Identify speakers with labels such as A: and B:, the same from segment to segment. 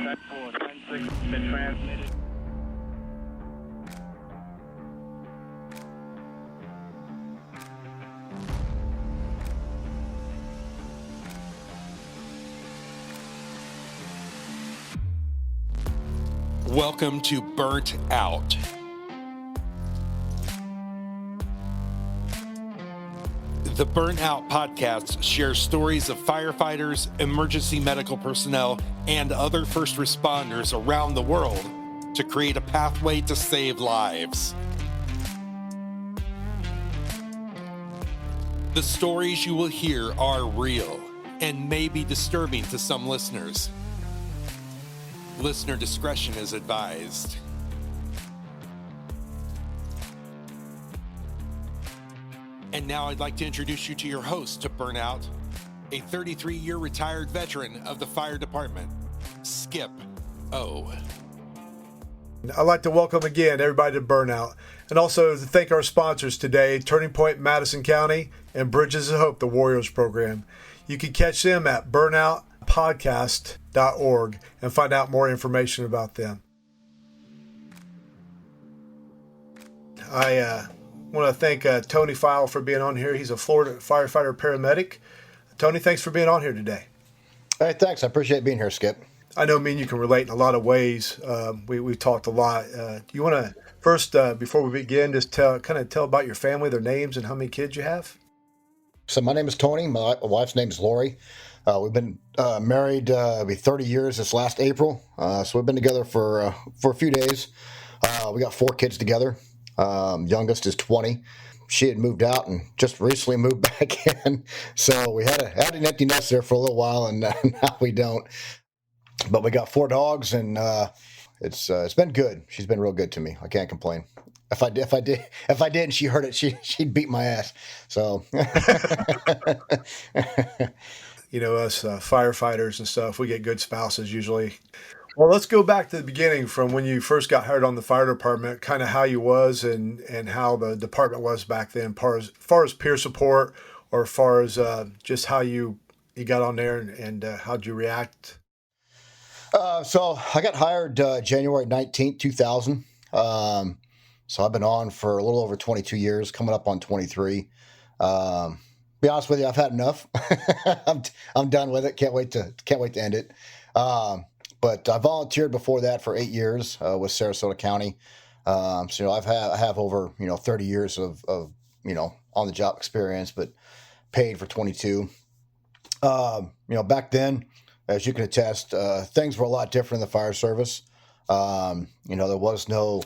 A: Type 4, 10-6, been transmitted.
B: Welcome to Burnt Out. The Burnt Out podcast shares stories of firefighters, emergency medical personnel, and other first responders around the world to create a pathway to save lives. The stories you will hear are real and may be disturbing to some listeners. Listener discretion is advised. And now I'd like to introduce you to your host to Burnout, a 33-year retired veteran of the fire department, Skip O.
C: I'd like to welcome again everybody to Burnout, and also to thank our sponsors today, Turning Point Madison County and Bridges of Hope, the Warriors program. You can catch them at burnoutpodcast.org and find out more information about them. I want to thank Tony File for being on here. He's a Florida firefighter paramedic. Tony, thanks for being on here today.
D: Hey, thanks. I appreciate being here, Skip.
C: I know me and you can relate in a lot of ways. We've talked a lot. Do you want to first, before we begin, just tell about your family, their names, and how many kids you have?
D: So my name is Tony. My wife's name is Lori. We've been married it'll be 30 years this last April. So we've been together for a few days. We got 4 kids together. Youngest is 20. She had moved out and just recently moved back in. So we had an empty nest there for a little while, and now we don't. But we got 4 dogs, and it's been good. She's been real good to me. I can't complain. If I did, and she heard it, she'd beat my ass. So,
C: you know, us firefighters and stuff, we get good spouses usually. Well, let's go back to the beginning from when you first got hired on the fire department, kind of how you was and how the department was back then, as far as peer support, or as far as just how you got on there and how'd you react?
D: So I got hired January 19th, 2000. So I've been on for a little over 22 years, coming up on 23. Be honest with you, I've had enough. I'm done with it. Can't wait to end it. But I volunteered before that for 8 years with Sarasota County. So I have over 30 years of on the job experience, but paid for 22. Back then, as you can attest, things were a lot different in the fire service. There was no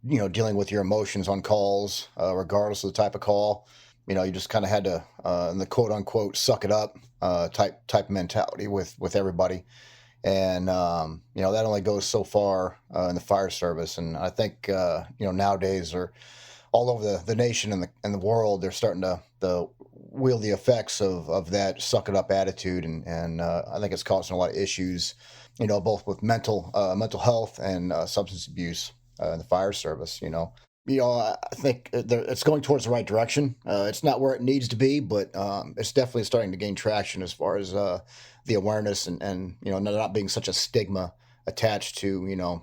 D: dealing with your emotions on calls, regardless of the type of call. You just kind of had to, in the quote unquote, suck it up type mentality with everybody. And, that only goes so far in the fire service. And I think, nowadays, or all over the nation and the world, they're starting to wield the effects of that suck it up attitude. And I think it's causing a lot of issues, both with mental health and substance abuse in the fire service. I think it's going towards the right direction. It's not where it needs to be, but it's definitely starting to gain traction as far as the awareness and not being such a stigma attached to,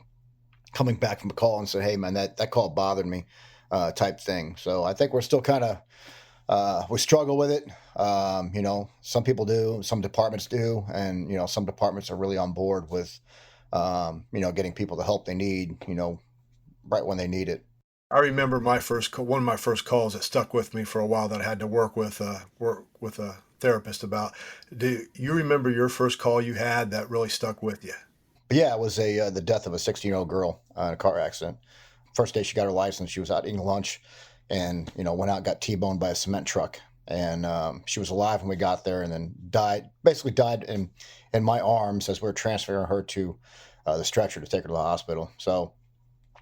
D: coming back from a call and say, hey, man, that call bothered me type thing. So I think we're still kind of, we struggle with it. Some people do, some departments do, and, some departments are really on board with, getting people the help they need, right when they need it.
C: I remember one of my first calls that stuck with me for a while that I had to work with a therapist about. Do you remember your first call you had that really stuck with you?
D: Yeah, it was the death of a 16-year-old girl in a car accident. First day she got her license, she was out eating lunch and, went out and got T-boned by a cement truck. And she was alive when we got there and then died in my arms as we were transferring her to the stretcher to take her to the hospital. So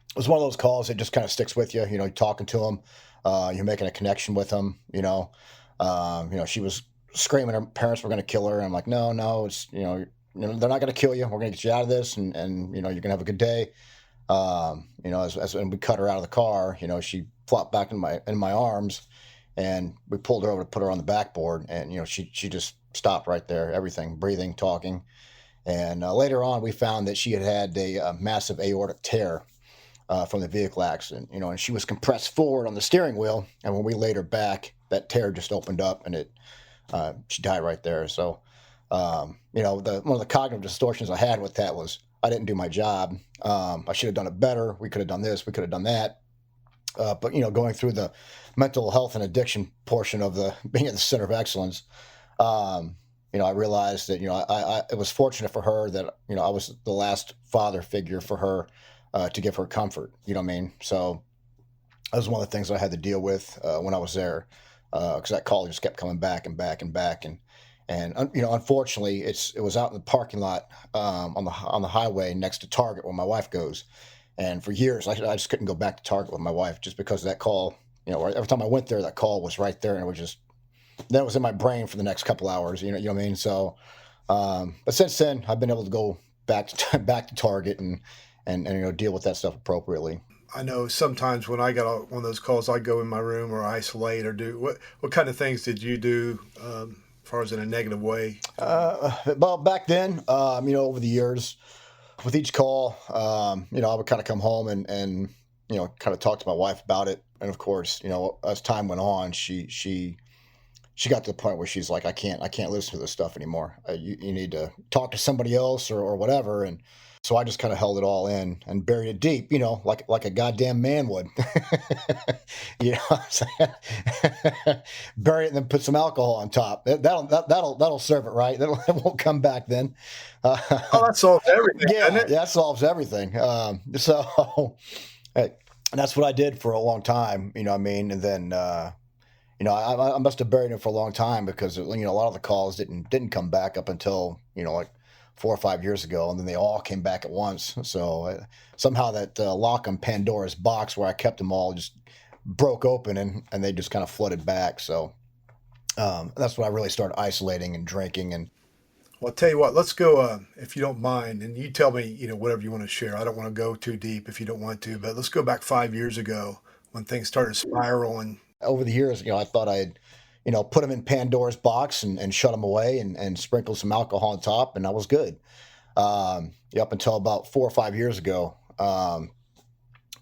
D: it was one of those calls that just kind of sticks with you, you're talking to them, you're making a connection with them, she was screaming her parents were going to kill her. And I'm like, no, it's, they're not going to kill you. We're going to get you out of this and you're going to have a good day. As when we cut her out of the car, she flopped back in my arms and we pulled her over to put her on the backboard and, she just stopped right there, everything, breathing, talking. And later on, we found that she had a massive aortic tear from the vehicle accident, and she was compressed forward on the steering wheel. And when we laid her back, that tear just opened up, and she died right there. So, one of the cognitive distortions I had with that was I didn't do my job. I should have done it better. We could have done this. We could have done that. But going through the mental health and addiction portion of the being at the center of excellence, I realized that, I it was fortunate for her that, I was the last father figure for her to give her comfort. You know what I mean? So that was one of the things I had to deal with when I was there, because that call just kept coming back and back and back. And unfortunately, it was out in the parking lot on the highway next to Target where my wife goes. And for years, I just couldn't go back to Target with my wife just because of that call. Every time I went there, that call was right there, and that was in my brain for the next couple hours. You know what I mean? So, but since then, I've been able to go back to Target and deal with that stuff appropriately.
C: I know sometimes when I got one of those calls, I go in my room or isolate or do what kind of things did you do as far as in a negative way?
D: Well, back then, over the years, with each call, I would kind of come home and kind of talk to my wife about it. And of course, as time went on, she got to the point where she's like, I can't listen to this stuff anymore. You need to talk to somebody else or whatever. And so I just kind of held it all in and buried it deep, like a goddamn man would. You know what I'm saying? Bury it and then put some alcohol on top. That'll serve it right. It won't come back then.
C: That solves everything.
D: Yeah, that solves everything. So and that's what I did for a long time. You know what I mean? And then I must have buried it for a long time because a lot of the calls didn't come back up until like 4 or 5 years ago, and then they all came back at once. So somehow that lock on Pandora's box where I kept them all just broke open, and they just kind of flooded back. So that's when I really started isolating and drinking. And
C: well, I'll tell you what, let's go, if you don't mind, and you tell me, whatever you want to share. I don't want to go too deep if you don't want to, but let's go back 5 years ago when things started spiraling.
D: Over the years, I thought I'd put them in Pandora's box and shut them away and sprinkle some alcohol on top, and I was good. Up until about 4 or 5 years ago,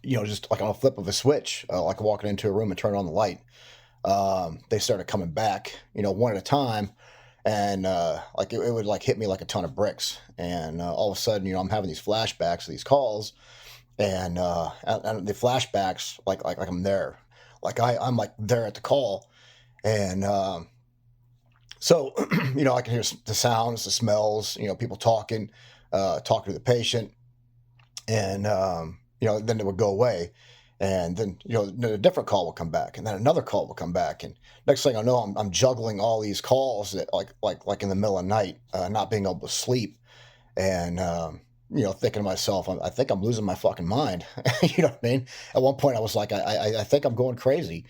D: just like on a flip of a switch, like walking into a room and turning on the light, they started coming back, one at a time, and it would like hit me like a ton of bricks. And all of a sudden, I'm having these flashbacks of these calls, and the flashbacks like I'm there, like I'm like there at the call. And so, I can hear the sounds, the smells, people talking to the patient. And, then it would go away. And then, a different call will come back. And then another call will come back. And next thing I know, I'm juggling all these calls that like in the middle of the night, not being able to sleep. And, thinking to myself, I think I'm losing my fucking mind. You know what I mean? At one point I was like, I think I'm going crazy.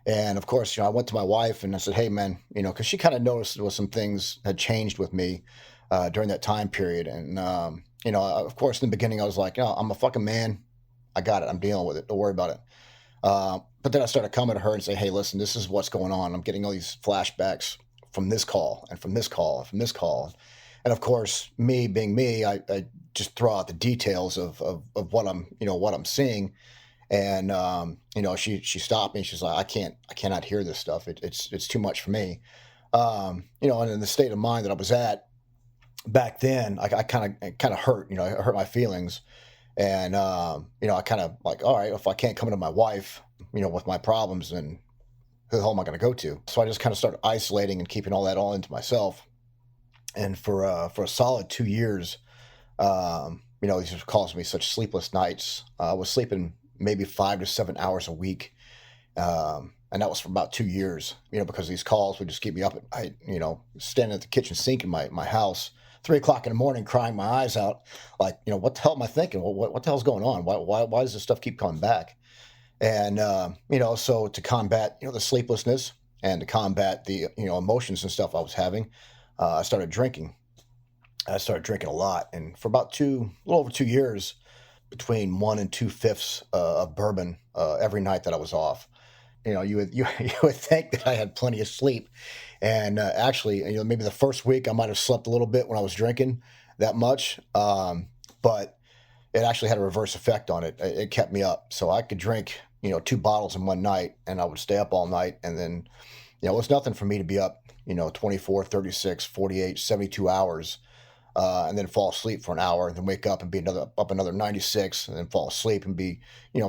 D: And of course, I went to my wife and I said, hey man, because she kind of noticed there was some things had changed with me during that time period. And, of course, in the beginning I was like, I'm a fucking man. I got it. I'm dealing with it. Don't worry about it. But then I started coming to her and say, hey, listen, this is what's going on. I'm getting all these flashbacks from this call and from this call and from this call. And of course, me being me, I just throw out the details of what I'm seeing. And, she stopped me. She's like, I cannot hear this stuff. It's too much for me. And in the state of mind that I was at back then, I kind of hurt, it hurt my feelings. And, I kind of like, all right, if I can't come to my wife, with my problems, then who the hell am I going to go to? So I just kind of started isolating and keeping all that all into myself. And for a solid 2 years, these just caused me such sleepless nights. I was sleeping maybe 5 to 7 hours a week. And that was for about 2 years, because these calls would just keep me up at night, standing at the kitchen sink in my house, 3 o'clock in the morning, crying my eyes out. Like, what the hell am I thinking? What the hell's going on? Why does this stuff keep coming back? And, so to combat, the sleeplessness and to combat the, emotions and stuff I was having, I started drinking. I started drinking a lot. And for about a little over 2 years, between 1 and 2/5 of bourbon every night that I was off. You would think that I had plenty of sleep, and actually, maybe the first week I might have slept a little bit when I was drinking, that much. But it actually had a reverse effect on it. It kept me up. So I could drink, 2 bottles in one night, and I would stay up all night. And then, it was nothing for me to be up, 24, 36, 48, 72 hours, and then fall asleep for an hour, and then wake up and be up another 96, and then fall asleep and be,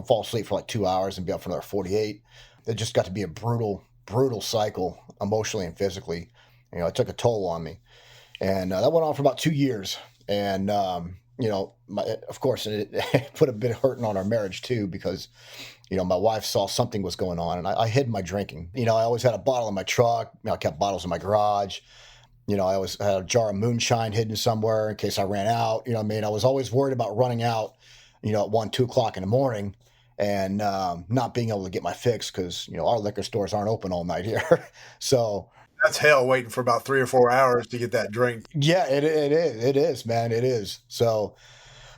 D: fall asleep for like 2 hours and be up for another 48. It just got to be a brutal, brutal cycle, emotionally and physically. It took a toll on me. And that went on for about 2 years. And, of course, it put a bit of hurting on our marriage too, because, my wife saw something was going on, and I hid my drinking. I always had a bottle in my truck. I kept bottles in my garage. I always had a jar of moonshine hidden somewhere in case I ran out. I was always worried about running out, at 1, 2 o'clock in the morning, and not being able to get my fix because, our liquor stores aren't open all night here. So
C: That's hell waiting for about 3 or 4 hours to get that drink.
D: yeah, it is. It is, man. It is. So,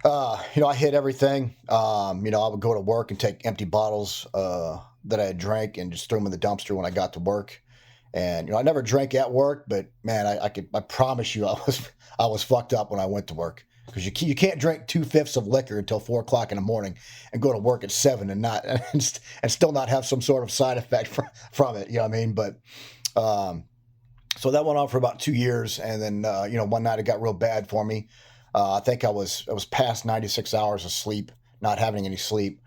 D: I hid everything. I would go to work and take empty bottles that I had drank and just throw them in the dumpster when I got to work. And I never drank at work, but man, I promise you, I was fucked up when I went to work, because you can't drink 2/5 of liquor until 4 o'clock in the morning and go to work at 7 and still not have some sort of side effect from it. You know what I mean? But so that went on for about 2 years, and then one night it got real bad for me. I think I was past 96 hours of sleep, not having any sleep,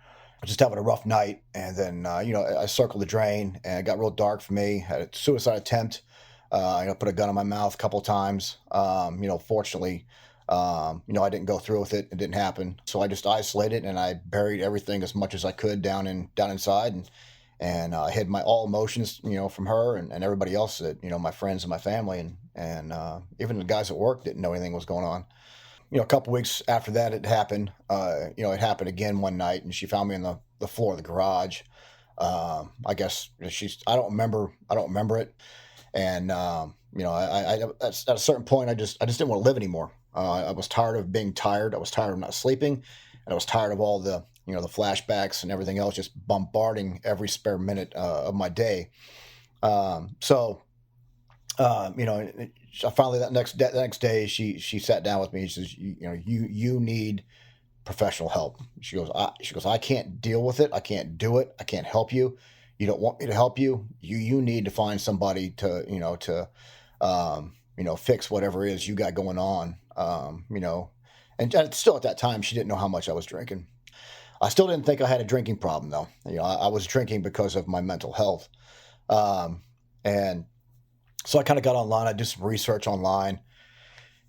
D: just having a rough night. And then, I circled the drain, and it got real dark for me. Had a suicide attempt. Put a gun in my mouth a couple of times. Fortunately, I didn't go through with it. It didn't happen. So I just isolated, and I buried everything as much as I could down inside, and I hid all emotions, from her and everybody else that, my friends and my family, and even the guys at work didn't know anything was going on. A couple weeks after that, it happened. It happened again one night, and she found me on the floor of the garage. I guess I don't remember it. And, at a certain point, I just didn't want to live anymore. I was tired of being tired. I was tired of not sleeping, and I was tired of all the flashbacks and everything else just bombarding every spare minute of my day. I finally that next day she sat down with me. She says, you need professional help. She goes, I can't deal with it. I can't do it. I can't help you. You don't want me to help you. You need to find somebody to fix whatever it is you got going on. And still at that time, she didn't know how much I was drinking. I still didn't think I had a drinking problem though. I was drinking because of my mental health. And so I kind of got online. I did some research online,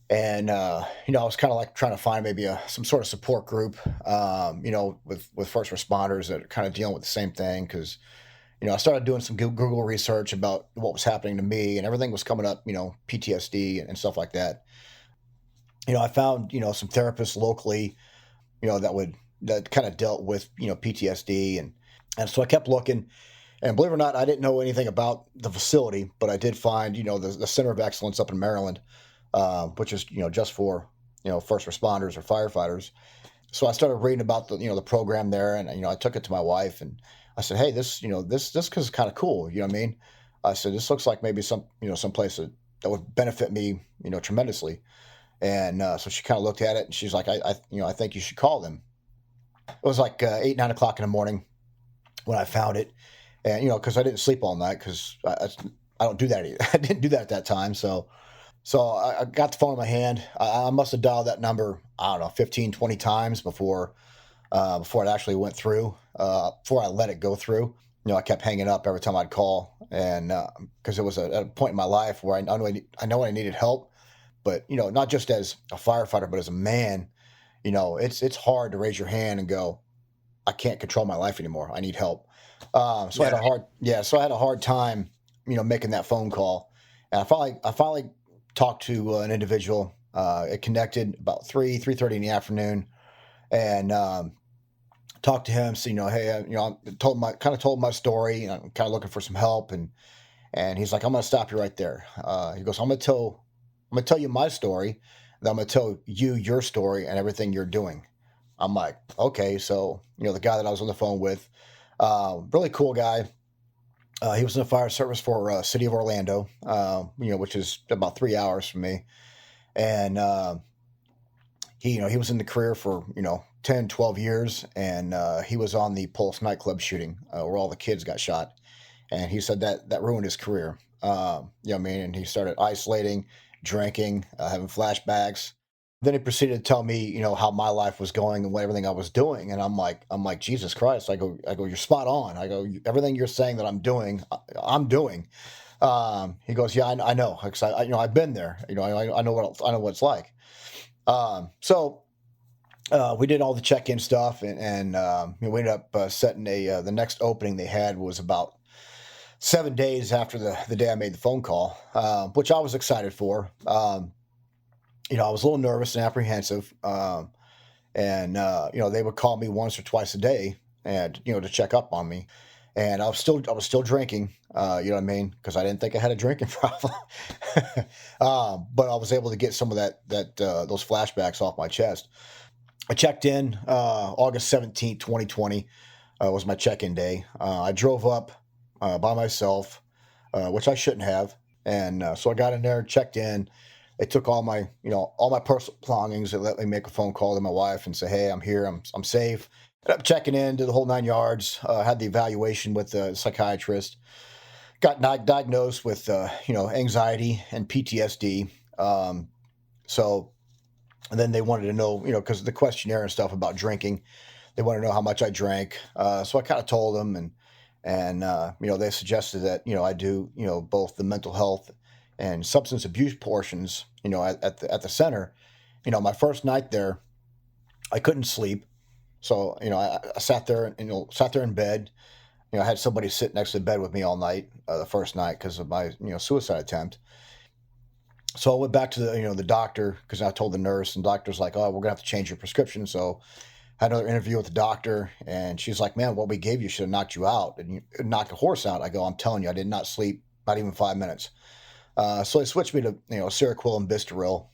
D: and I was kind of like trying to find maybe some sort of support group, with first responders that are kind of dealing with the same thing. Because I started doing some Google research about what was happening to me, and everything was coming up, PTSD and stuff like that. I found some therapists locally, that kind of dealt with PTSD, and so I kept looking. And believe it or not, I didn't know anything about the facility, but I did find, the Center of Excellence up in Maryland, which is, just for, first responders or firefighters. So I started reading about the program there, and, I took it to my wife, and I said, hey, this is kind of cool. You know what I mean? I said, this looks like maybe some place that would benefit me, tremendously. And so she kind of looked at it, and she's like, I think you should call them. It was like 8, 9 o'clock in the morning when I found it. And, because I didn't sleep all night, because I don't do that either. I didn't do that at that time. So I got the phone in my hand. I must have dialed that number, I don't know, 15, 20 times before it actually went through, before I let it go through. I kept hanging up every time I'd call. And because it was at a point in my life where I know I needed help. But, not just as a firefighter, but as a man, it's hard to raise your hand and go, I can't control my life anymore. I need help. I had a hard time, making that phone call. And I finally talked to an individual. It connected about 3:30 in the afternoon, and talked to him. So, hey, I told my story. I'm kind of looking for some help, and he's like, I'm going to stop you right there. He goes, I'm going to tell you my story. Then I'm going to tell you your story and everything you're doing. I'm like, okay. So, the guy that I was on the phone with, really cool guy. He was in the fire service for city of Orlando, which is about 3 hours from me. And he was in the career for, 10, 12 years. And he was on the Pulse nightclub shooting where all the kids got shot. And he said that ruined his career. And he started isolating, drinking, having flashbacks. Then he proceeded to tell me, how my life was going and what everything I was doing. And I'm like, Jesus Christ. I go, you're spot on. I go, everything you're saying that I'm doing, I'm doing. He goes, yeah, I know. Cause I've been there. I know what it's like. So we did all the check-in stuff, and we ended up setting the next opening they had was about 7 days after the day I made the phone call, which I was excited for. I was a little nervous and apprehensive, and they would call me once or twice a day, and to check up on me. And I was still drinking, you know what I mean, because I didn't think I had a drinking problem. But I was able to get some of those flashbacks off my chest. I checked in August 17th, 2020 was my check-in day. I drove up by myself, which I shouldn't have, and so I got in there, checked in. They took all my personal belongings. They let me make a phone call to my wife and say, "Hey, I'm here. I'm safe." Ended up checking in, did the whole 9 yards. Had the evaluation with the psychiatrist. Got diagnosed with anxiety and PTSD. And then they wanted to know, because of the questionnaire and stuff about drinking, they wanted to know how much I drank. So I kind of told them, and they suggested that I do both the mental health and substance abuse portions at the center. My first night there, I couldn't sleep, so I sat there in bed. I had somebody sit next to the bed with me all night the first night because of my suicide attempt. So I went back to the doctor because I told the nurse, and the doctor's like, "Oh, we're gonna have to change your prescription." So I had another interview with the doctor, and she's like, "Man, what we gave you should have knocked you out and knocked a horse out." I go, "I'm telling you, I did not sleep, not even 5 minutes." So they switched me to Seroquel and Vistaril.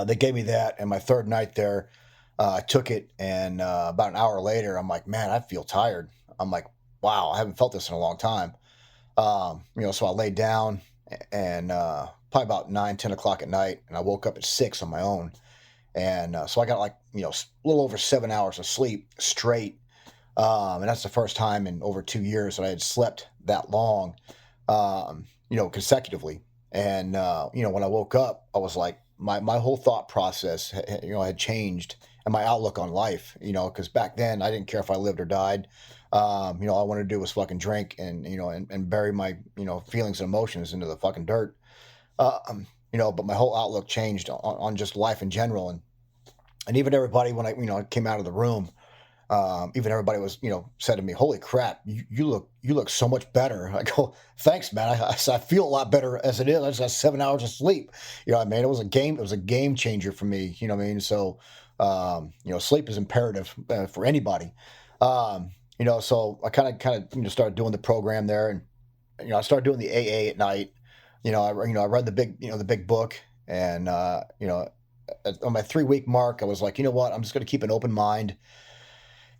D: They gave me that, and my third night there, I took it, and about an hour later, I'm like, "Man, I feel tired." I'm like, "Wow, I haven't felt this in a long time." So I laid down, and probably about 9, 10 o'clock at night, and I woke up at 6 on my own, and so I got a little over 7 hours of sleep straight, and that's the first time in over 2 years that I had slept that long, consecutively. And when I woke up, I was like, my whole thought process had changed, and my outlook on life, because back then I didn't care if I lived or died. All I wanted to do was fucking drink and bury my feelings and emotions into the fucking dirt. But my whole outlook changed on just life in general, and even everybody, when I came out of the room, even everybody was said to me, "Holy crap, you look so much better." I go, "Thanks, man. I feel a lot better as it is. I just got 7 hours of sleep." What I mean? It was a game changer for me. You know what I mean? So sleep is imperative for anybody. So I kind of started doing the program there, and I started doing the AA at night. I read the big book, and on my 3-week mark, I was like, you know what, I'm just going to keep an open mind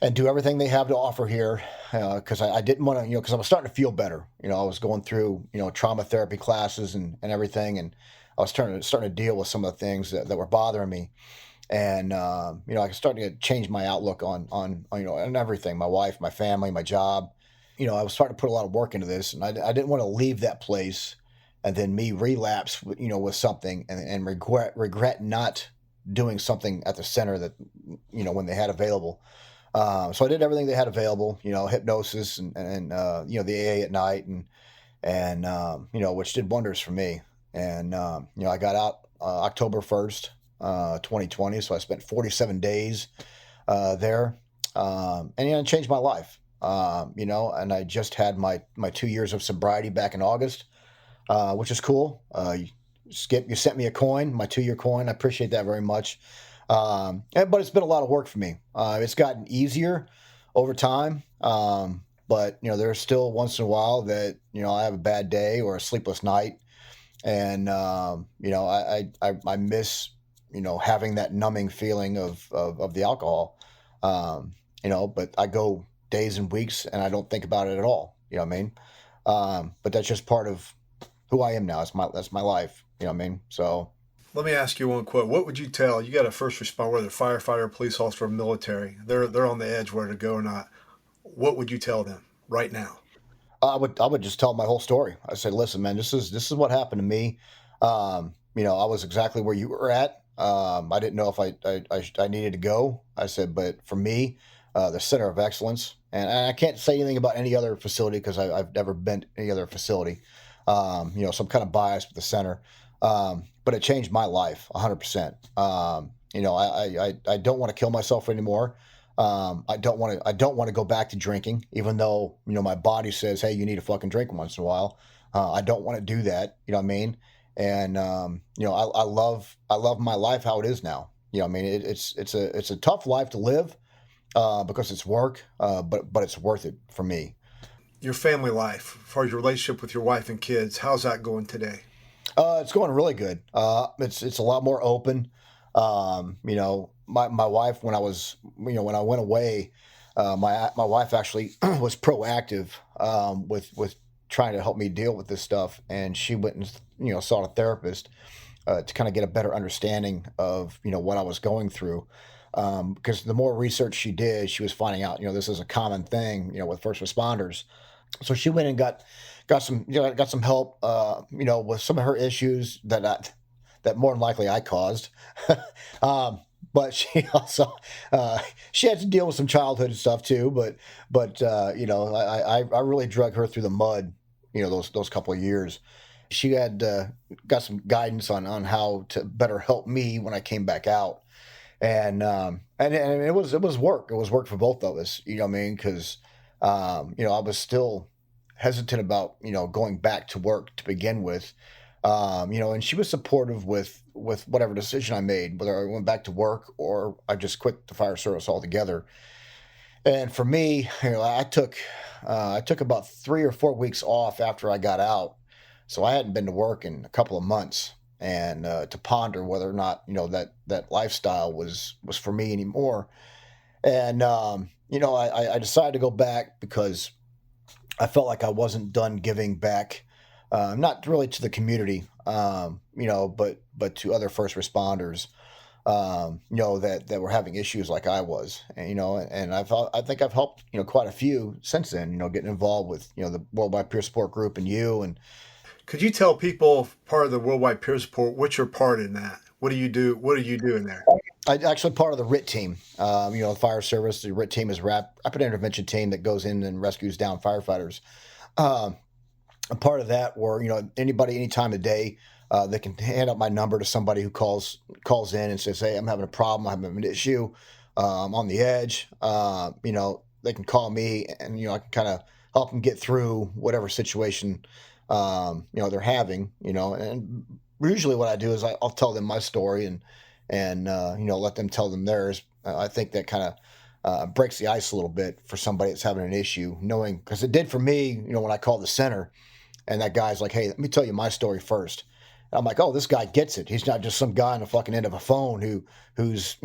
D: and do everything they have to offer here, because I didn't want to, because I was starting to feel better. I was going through trauma therapy classes and everything, and I was starting to deal with some of the things that were bothering me, and I started to change my outlook on everything, my wife, my family, my job. I was starting to put a lot of work into this, and I didn't want to leave that place and then me relapse, with something and regret not doing something at the center that, when they had available. So I did everything they had available, hypnosis and the AA at night and which did wonders for me. And, I got out October 1st, 2020. So I spent 47 days there, and it changed my life. And I just had my 2 years of sobriety back in August. Which is cool. Skip, you sent me a coin, my 2-year coin. I appreciate that very much. But it's been a lot of work for me. It's gotten easier over time. But there's still once in a while that, I have a bad day or a sleepless night. And, I miss, having that numbing feeling of the alcohol. But I go days and weeks and I don't think about it at all. You know what I mean? But that's just part of who I am now. That's my life. You know what I mean? So.
C: Let me ask you one quote. What would you tell? You got a first responder, whether firefighter, police officer, or military. They're on the edge whether to go or not. What would you tell them right now?
D: I would just tell my whole story. I said, listen, man, this is what happened to me. I was exactly where you were at. I didn't know if I needed to go. I said, but for me, the center of excellence, and I can't say anything about any other facility because I've never been to any other facility. So I'm kind of biased with the center, but it changed my life 100%. I don't want to kill myself anymore. I don't want to go back to drinking, even though, my body says, hey, you need to fucking drink once in a while. I don't want to do that. You know what I mean? And, I love my life, how it is now. You know what I mean? It's a tough life to live, because it's work, but it's worth it for me.
C: Your family life, as far as your relationship with your wife and kids, how's that going today?
D: It's going really good. It's a lot more open. My wife, when I went away, my wife actually was proactive, with trying to help me deal with this stuff. And she went and, saw a therapist, to kind of get a better understanding of, what I was going through. Because the more research she did, she was finding out, this is a common thing, with first responders. So she went and got some help, with some of her issues that more than likely I caused. But she also, she had to deal with some childhood stuff too. But I really drug her through the mud, those couple of years. She had got some guidance on how to better help me when I came back out. And it was work. It was work for both of us, you know what I mean? Because, I was still hesitant about, going back to work to begin with. And she was supportive with whatever decision I made, whether I went back to work or I just quit the fire service altogether. And for me, I took about 3 or 4 weeks off after I got out. So I hadn't been to work in a couple of months, and to ponder whether or not, that lifestyle was for me anymore. And, I decided to go back because I felt like I wasn't done giving back, not really to the community, but to other first responders, that were having issues like I was, and I think I've helped, quite a few since then, getting involved with, the Worldwide Peer Support Group and you. And
C: Could you tell people, part of the Worldwide Peer Support, what's your part in that? What do you do? What are you doing there?
D: I actually part of the RIT team, the fire service. The RIT team is rapid intervention team that goes in and rescues down firefighters. A part of that, where anybody, any time of day, they can hand up my number to somebody who calls in and says, "Hey, I'm having a problem. I'm having an issue. I'm on the edge." They can call me, and I can kind of help them get through whatever situation they're having. And usually what I do is I'll tell them my story and let them tell them theirs. I think that kind of breaks the ice a little bit for somebody that's having an issue, knowing, because it did for me. When I called the center, and that guy's like, "Hey, let me tell you my story first." I'm like, "Oh, this guy gets it. He's not just some guy on the fucking end of a phone who's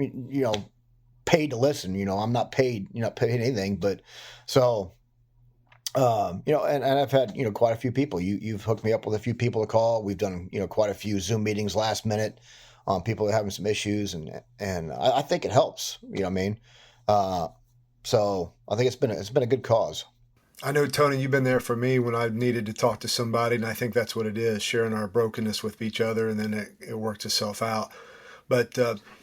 D: paid to listen. I'm not paid, paid anything." But so, and I've had quite a few people. You've hooked me up with a few people to call. We've done quite a few Zoom meetings last minute. People are having some issues, and I think it helps. You know what I mean? So I think it's been a good cause.
C: I know, Tony, you've been there for me when I needed to talk to somebody, and I think that's what it is, sharing our brokenness with each other, and then it works itself out. But,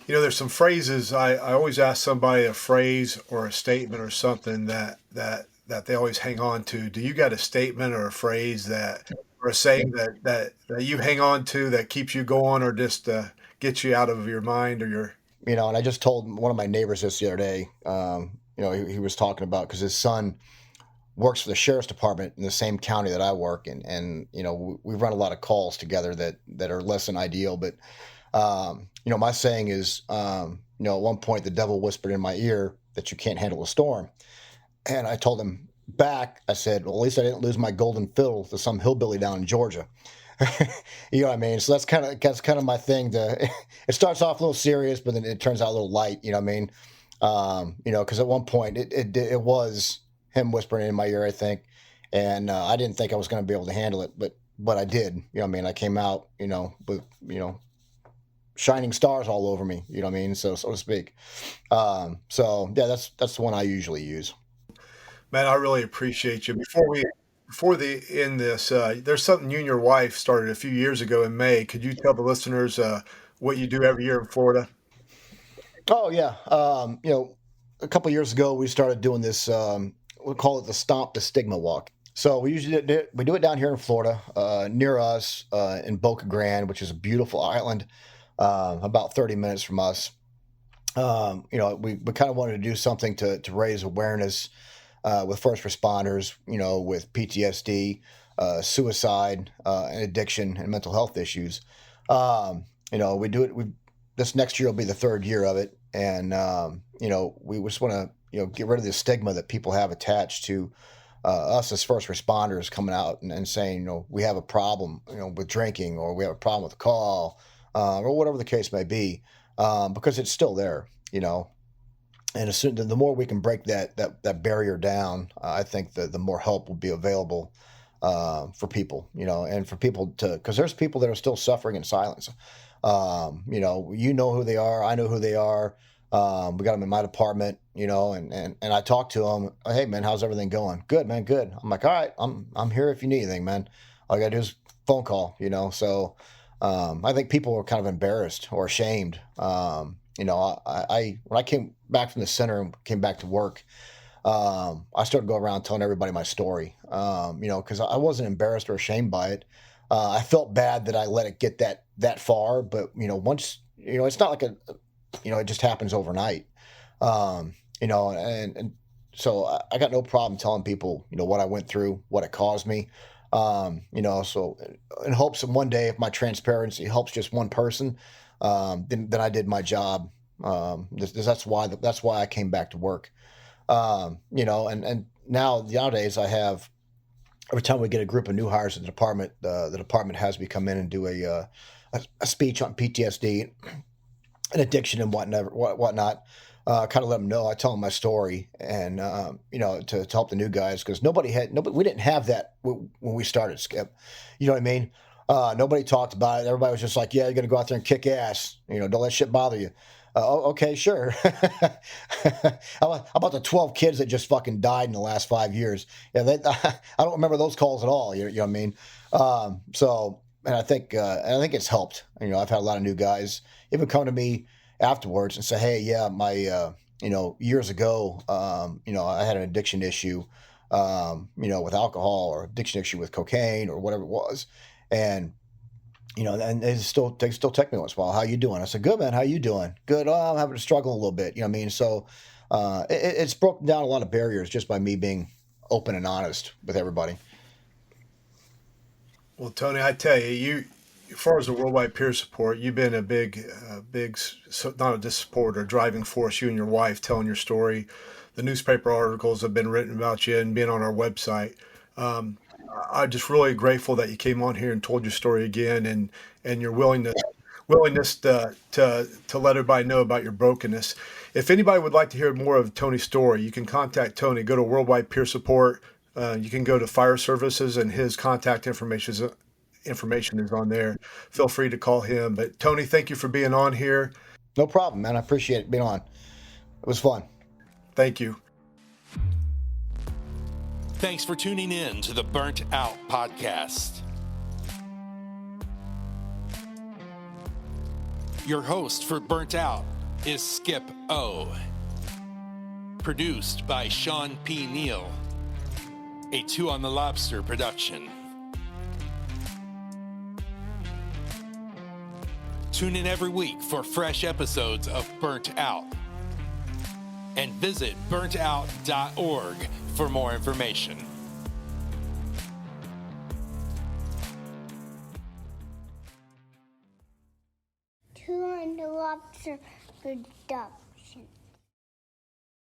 C: there's some phrases. I always ask somebody a phrase or a statement or something that they always hang on to. Do you got a statement or a phrase or a saying that you hang on to that keeps you going, or just gets you out of your mind or your...
D: And I just told one of my neighbors this the other day, he was talking about, because his son works for the sheriff's department in the same county that I work in. And, we run a lot of calls together that are less than ideal. But, my saying is, at one point the devil whispered in my ear that you can't handle a storm. And I told him back, I said, well, at least I didn't lose my golden fiddle to some hillbilly down in Georgia. You know what I mean? So that's kind of my thing. It starts off a little serious, but then it turns out a little light. You know what I mean? Because at one point it was him whispering in my ear, I think, and I didn't think I was going to be able to handle it, but I did. You know what I mean? I came out, with shining stars all over me. You know what I mean? So to speak. So yeah, that's the one I usually use.
C: Man, I really appreciate you. Before the end this, there's something you and your wife started a few years ago in May. Could you tell the listeners what you do every year in Florida?
D: Oh yeah. A couple of years ago we started doing this. We call it the Stomp the Stigma Walk. So we do it down here in Florida, near us, in Boca Grande, which is a beautiful island, about 30 minutes from us. We kind of wanted to do something to raise awareness with first responders, with PTSD, suicide, and addiction and mental health issues. We do it. This next year will be the third year of it, and we just want to get rid of the stigma that people have attached to us as first responders coming out and saying, we have a problem, with drinking, or we have a problem with alcohol, or whatever the case may be, because it's still there, And the more we can break that barrier down, I think the more help will be available for people, and for people because there's people that are still suffering in silence. Who they are. I know who they are. We got them in my department, and I talk to them. Hey, man, how's everything going? Good, man, good. I'm like, all right, I'm here if you need anything, man. All you gotta do is phone call, So I think people are kind of embarrassed or ashamed. I when I came back from the center and came back to work, I started going around telling everybody my story, because I wasn't embarrassed or ashamed by it. I felt bad that I let it get that far, but once it's not like it just happens overnight, and so I got no problem telling people what I went through, what it caused me, so in hopes that one day if my transparency helps just one person, then I did my job. That's why I came back to work. And nowadays I have, every time we get a group of new hires in the department has me come in and do a speech on PTSD and addiction and whatnot. Kind of let them know. I tell them my story, and to help the new guys, because we didn't have that when we started, Skip. You know what I mean? Nobody talked about it. Everybody was just like, "Yeah, you're gonna go out there and kick ass. Don't let shit bother you." Okay, sure. How about the 12 kids that just fucking died in the last 5 years? Yeah, I don't remember those calls at all. You know what I mean? And I think it's helped. I've had a lot of new guys even come to me afterwards and say, "Hey, yeah, my years ago, I had an addiction issue, with alcohol, or addiction issue with cocaine, or whatever it was," and and they still text me once in a while. "How you doing?" I said, "Good, man. How you doing?" "Good." "Oh, I'm having to struggle a little bit." You know what I mean? So it's broken down a lot of barriers just by me being open and honest with everybody.
C: Well, Tony, I tell you, as far as the worldwide peer support, you've been a not just supporter, driving force. You and your wife telling your story. The newspaper articles have been written about you and been on our website. I'm just really grateful that you came on here and told your story again, and your willingness to let everybody know about your brokenness. If anybody would like to hear more of Tony's story, you can contact Tony. Go to Worldwide Peer Support. You can go to Fire Services, and his contact information is on there. Feel free to call him. But Tony, thank you for being on here.
D: No problem, man. I appreciate being on. It was fun.
C: Thank you.
B: Thanks for tuning in to the Burnt Out Podcast. Your host for Burnt Out is Skip O. Produced by Sean P. Neal. A Two on the Lobster production. Tune in every week for fresh episodes of Burnt Out. And visit burntout.org for more information.
E: Two on the Lobster production.